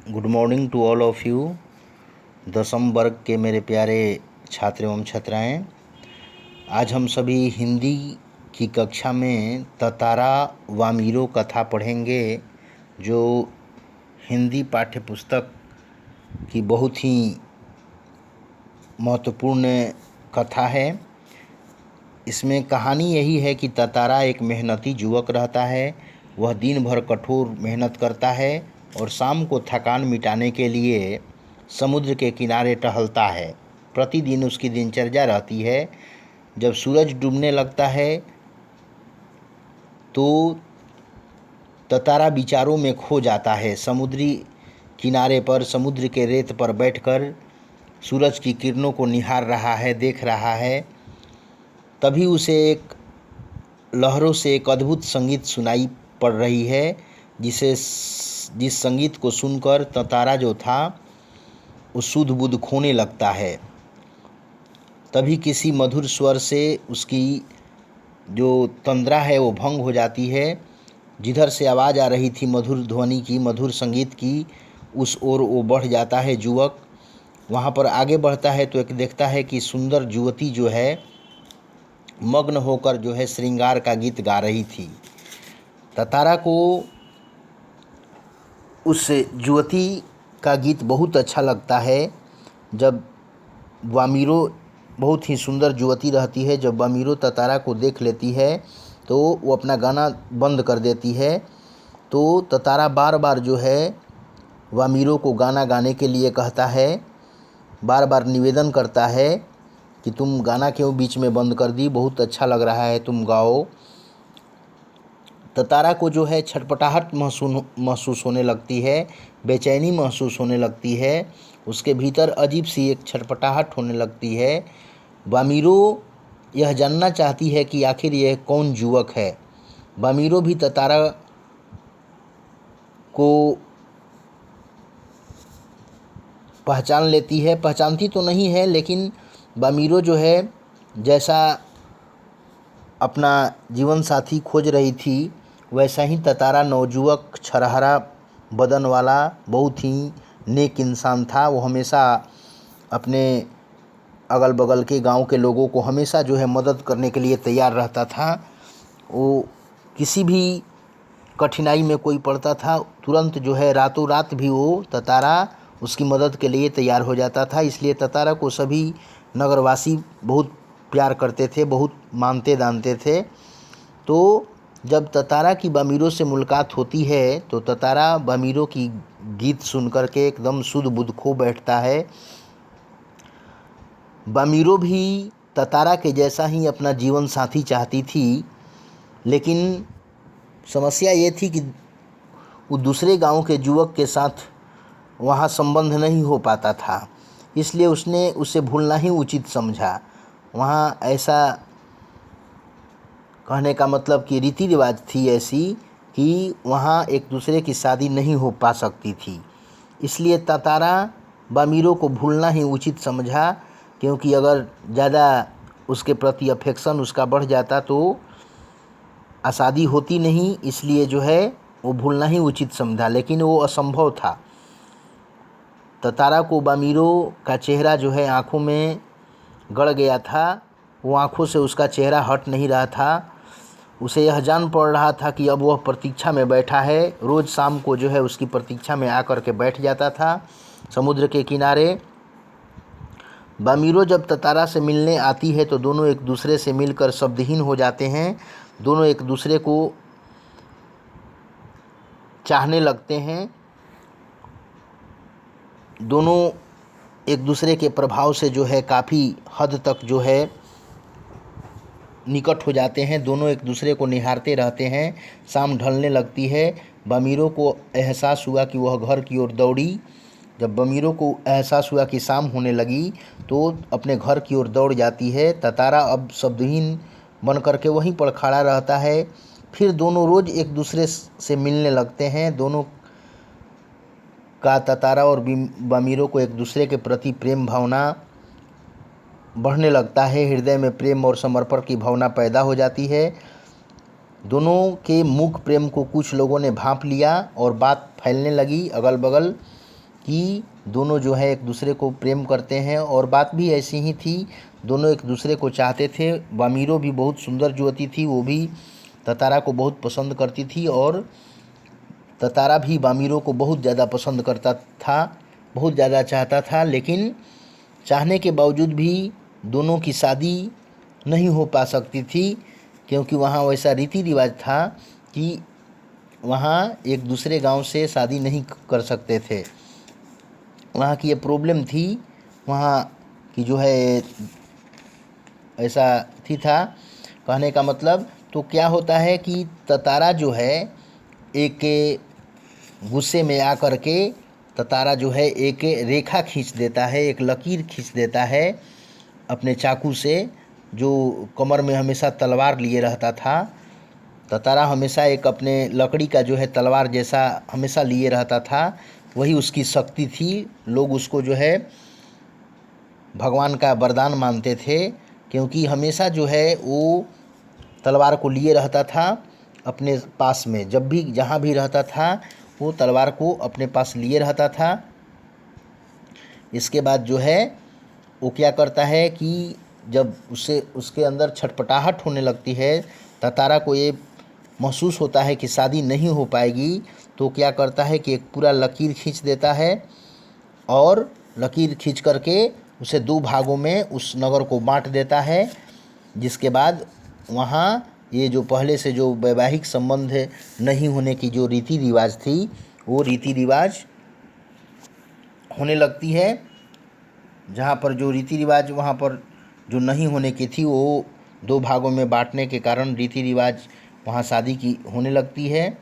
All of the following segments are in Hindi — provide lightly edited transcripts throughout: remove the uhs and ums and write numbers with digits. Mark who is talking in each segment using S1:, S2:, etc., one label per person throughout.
S1: Good morning to all of you. दसम वर्ग के मेरे प्यारे छात्र एवं छात्राएँ, आज हम सभी हिंदी की कक्षा में ततारा वामीरो कथा पढ़ेंगे, जो हिंदी पाठ्य पुस्तक की बहुत ही महत्वपूर्ण कथा है। इसमें कहानी यही है कि ततारा एक मेहनती युवक रहता है। वह दिन भर कठोर मेहनत करता है और शाम को थकान मिटाने के लिए समुद्र के किनारे टहलता है। प्रतिदिन उसकी दिनचर्या रहती है। जब सूरज डूबने लगता है तो ततारा विचारों में खो जाता है। समुद्री किनारे पर समुद्र के रेत पर बैठकर सूरज की किरणों को निहार रहा है, देख रहा है। तभी उसे लहरों से एक अद्भुत संगीत सुनाई पड़ रही है, जिस संगीत को सुनकर ततारा जो था वो सुध बुध खोने लगता है। तभी किसी मधुर स्वर से उसकी जो तंद्रा है वो भंग हो जाती है। जिधर से आवाज़ आ रही थी मधुर ध्वनि की, मधुर संगीत की, उस ओर वो बढ़ जाता है युवक। वहाँ पर आगे बढ़ता है तो एक देखता है कि सुंदर युवती जो है मग्न होकर जो है श्रृंगार का गीत गा रही थी। ततारा को उस युवती का गीत बहुत अच्छा लगता है। जब वामीरो, बहुत ही सुंदर युवती रहती है, जब वामीरो ततारा को देख लेती है तो वो अपना गाना बंद कर देती है। तो ततारा बार बार जो है वामीरो को गाना गाने के लिए कहता है, बार बार निवेदन करता है कि तुम गाना क्यों बीच में बंद कर दी, बहुत अच्छा लग रहा है, तुम गाओ। ततारा को जो है छटपटाहट महसूस होने लगती है, बेचैनी महसूस होने लगती है। उसके भीतर अजीब सी एक छटपटाहट होने लगती है। वामीरो यह जानना चाहती है कि आखिर यह कौन युवक है। वामीरो भी ततारा को पहचान लेती है, पहचानती तो नहीं है, लेकिन वामीरो जो है जैसा अपना जीवन साथी खोज रही थी, वैसा ही ततारा नवयुवक, छरहरा बदन वाला, बहुत ही नेक इंसान था। वो हमेशा अपने अगल बगल के गांव के लोगों को हमेशा जो है मदद करने के लिए तैयार रहता था। वो किसी भी कठिनाई में कोई पड़ता था, तुरंत जो है रातों रात भी वो ततारा उसकी मदद के लिए तैयार हो जाता था। इसलिए ततारा को सभी नगरवासी बहुत प्यार करते थे, बहुत मानते दानते थे। तो जब ततारा की वामीरो से मुलाकात होती है तो ततारा वामीरो की गीत सुनकर के एकदम सुध बुध खो बैठता है। वामीरो भी ततारा के जैसा ही अपना जीवन साथी चाहती थी, लेकिन समस्या ये थी कि वो दूसरे गांव के युवक के साथ वहाँ संबंध नहीं हो पाता था। इसलिए उसने उसे भूलना ही उचित समझा। वहाँ ऐसा कहने का मतलब कि रीति रिवाज थी ऐसी कि वहाँ एक दूसरे की शादी नहीं हो पा सकती थी। इसलिए ततारा वामीरो को भूलना ही उचित समझा, क्योंकि अगर ज़्यादा उसके प्रति अफेक्शन उसका बढ़ जाता तो शादी होती नहीं। इसलिए जो है वो भूलना ही उचित समझा, लेकिन वो असंभव था। ततारा को वामीरो का चेहरा जो है आँखों में गड़ गया था। वो आँखों से उसका चेहरा हट नहीं रहा था। उसे यह जान पड़ रहा था कि अब वह प्रतीक्षा में बैठा है। रोज़ शाम को जो है उसकी प्रतीक्षा में आकर के बैठ जाता था समुद्र के किनारे। वामीरो जब ततारा से मिलने आती है तो दोनों एक दूसरे से मिलकर शब्दहीन हो जाते हैं। दोनों एक दूसरे को चाहने लगते हैं। दोनों एक दूसरे के प्रभाव से जो है काफ़ी हद तक जो है निकट हो जाते हैं। दोनों एक दूसरे को निहारते रहते हैं। शाम ढलने लगती है। वामीरो को एहसास हुआ कि वह घर की ओर दौड़ी। जब वामीरो को एहसास हुआ कि शाम होने लगी तो अपने घर की ओर दौड़ जाती है। ततारा अब शब्दहीन बन करके वहीं पर खड़ा रहता है। फिर दोनों रोज़ एक दूसरे से मिलने लगते हैं। दोनों का, ततारा और वामीरो को, एक दूसरे के प्रति प्रेम भावना बढ़ने लगता है। हृदय में प्रेम और समर्पण की भावना पैदा हो जाती है। दोनों के मुख प्रेम को कुछ लोगों ने भांप लिया और बात फैलने लगी अगल बगल। कि दोनों जो है एक दूसरे को प्रेम करते हैं, और बात भी ऐसी ही थी, दोनों एक दूसरे को चाहते थे। बामीरो भी बहुत सुंदर युवती थी, वो भी ततारा को बहुत पसंद करती थी, और ततारा भी बामीरो को बहुत ज़्यादा पसंद करता था, बहुत ज़्यादा चाहता था। लेकिन चाहने के बावजूद भी दोनों की शादी नहीं हो पा सकती थी, क्योंकि वहाँ वैसा रीति रिवाज था कि वहाँ एक दूसरे गांव से शादी नहीं कर सकते थे। वहाँ की ये प्रॉब्लम थी, वहाँ की जो है ऐसा थी था। कहने का मतलब तो क्या होता है कि ततारा जो है एक गुस्से में आकर के ततारा जो है एक रेखा खींच देता है, एक लकीर खींच देता है अपने चाकू से, जो कमर में हमेशा तलवार लिए रहता था। ततारा हमेशा एक अपने लकड़ी का जो है तलवार जैसा हमेशा लिए रहता था, वही उसकी शक्ति थी। लोग उसको जो है भगवान का वरदान मानते थे, क्योंकि हमेशा जो है वो तलवार को लिए रहता था अपने पास में। जब भी जहाँ भी रहता था वो तलवार को अपने पास लिए रहता था। इसके बाद जो है वो क्या करता है कि जब उसे उसके अंदर छटपटाहट होने लगती है, ततारा को ये महसूस होता है कि शादी नहीं हो पाएगी, तो क्या करता है कि एक पूरा लकीर खींच देता है, और लकीर खींच करके उसे दो भागों में उस नगर को बांट देता है। जिसके बाद वहाँ ये जो पहले से जो वैवाहिक संबंध नहीं होने की जो रीति रिवाज थी, वो रीति रिवाज होने लगती है। जहाँ पर जो रीति रिवाज वहाँ पर जो नहीं होने की थी, वो दो भागों में बांटने के कारण रीति रिवाज वहाँ शादी की होने लगती है।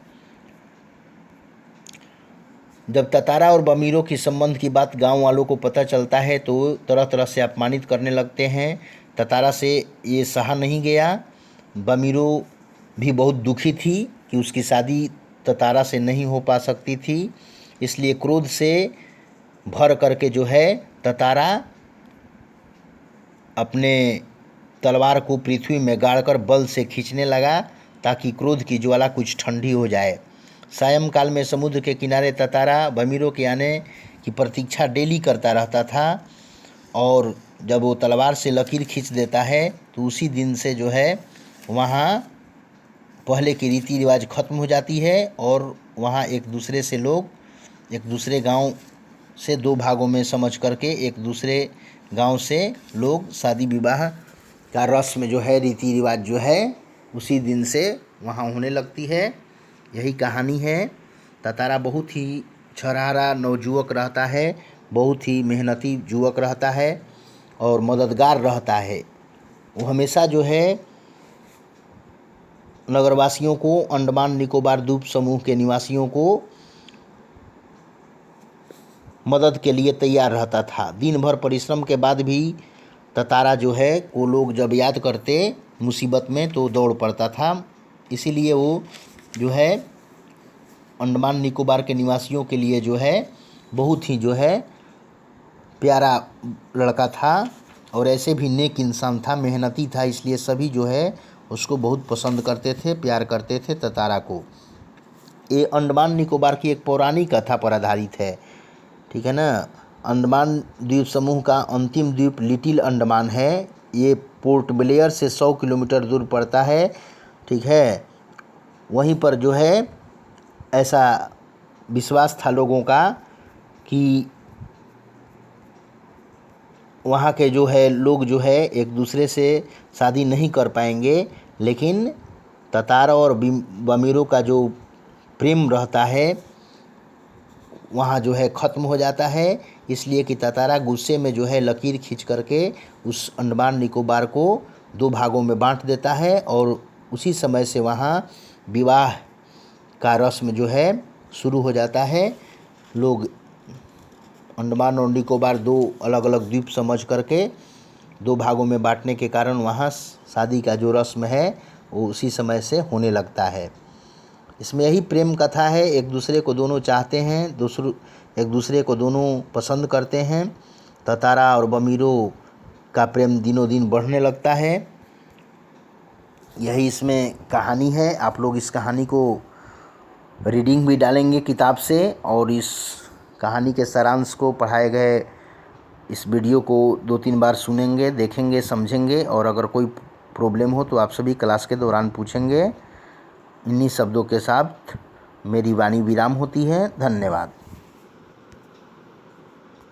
S1: जब ततारा और बमीरो की संबंध की बात गांव वालों को पता चलता है तो तरह तरह से अपमानित करने लगते हैं। ततारा से ये सहा नहीं गया। बमीरो भी बहुत दुखी थी कि उसकी शादी ततारा से नहीं हो पा सकती थी, इसलिए क्रोध से भर करके जो है ततारा अपने तलवार को पृथ्वी में गाड़कर बल से खींचने लगा, ताकि क्रोध की ज्वाला कुछ ठंडी हो जाए। सायंकाल में समुद्र के किनारे ततारा बमीरो के आने की प्रतीक्षा डेली करता रहता था, और जब वो तलवार से लकीर खींच देता है तो उसी दिन से जो है वहाँ पहले की रीति रिवाज खत्म हो जाती है, और वहाँ एक दूसरे से लोग एक दूसरे गांव से दो भागों में समझ करके एक दूसरे गांव से लोग शादी विवाह का रस्म जो है रीति रिवाज जो है उसी दिन से वहाँ होने लगती है। यही कहानी है। ततारा बहुत ही छरहारा नवजुवक रहता है, बहुत ही मेहनती युवक रहता है और मददगार रहता है। वो हमेशा जो है नगरवासियों को, अंडमान निकोबार द्वीप समूह के निवासियों को मदद के लिए तैयार रहता था। दिन भर परिश्रम के बाद भी ततारा जो है को लोग जब याद करते मुसीबत में तो दौड़ पड़ता था। इसीलिए वो जो है अंडमान निकोबार के निवासियों के लिए जो है बहुत ही जो है प्यारा लड़का था, और ऐसे भी नेक इंसान था, मेहनती था, इसलिए सभी जो है उसको बहुत पसंद करते थे, प्यार करते थे ततारा को। ये अंडमान निकोबार की एक पौराणिक कथा पर आधारित है, ठीक है ना। अंडमान द्वीप समूह का अंतिम द्वीप लिटिल अंडमान है। ये पोर्ट ब्लेयर से 100 किलोमीटर दूर पड़ता है, ठीक है। वहीं पर जो है ऐसा विश्वास था लोगों का कि वहाँ के जो है लोग जो है एक दूसरे से शादी नहीं कर पाएंगे, लेकिन ततारा और बमीरो का जो प्रेम रहता है वहाँ जो है ख़त्म हो जाता है। इसलिए कि ततारा गुस्से में जो है लकीर खींच करके उस अंडमान निकोबार को दो भागों में बांट देता है, और उसी समय से वहाँ विवाह का रस्म जो है शुरू हो जाता है। लोग अंडमान और निकोबार दो अलग अलग द्वीप समझ करके दो भागों में बांटने के कारण वहाँ शादी का जो रस्म है वो उसी समय से होने लगता है। इसमें यही प्रेम कथा है। एक दूसरे को दोनों चाहते हैं, एक दूसरे को दोनों पसंद करते हैं। ततारा और बमीरो का प्रेम दिनों दिन बढ़ने लगता है। यही इसमें कहानी है। आप लोग इस कहानी को रीडिंग भी डालेंगे किताब से, और इस कहानी के सारांश को पढ़ाए गए इस वीडियो को 2-3 बार सुनेंगे, देखेंगे, समझेंगे और अगर कोई प्रॉब्लम हो तो आप सभी क्लास के दौरान पूछेंगे। इन्हीं शब्दों के साथ मेरी वाणी विराम होती है। धन्यवाद।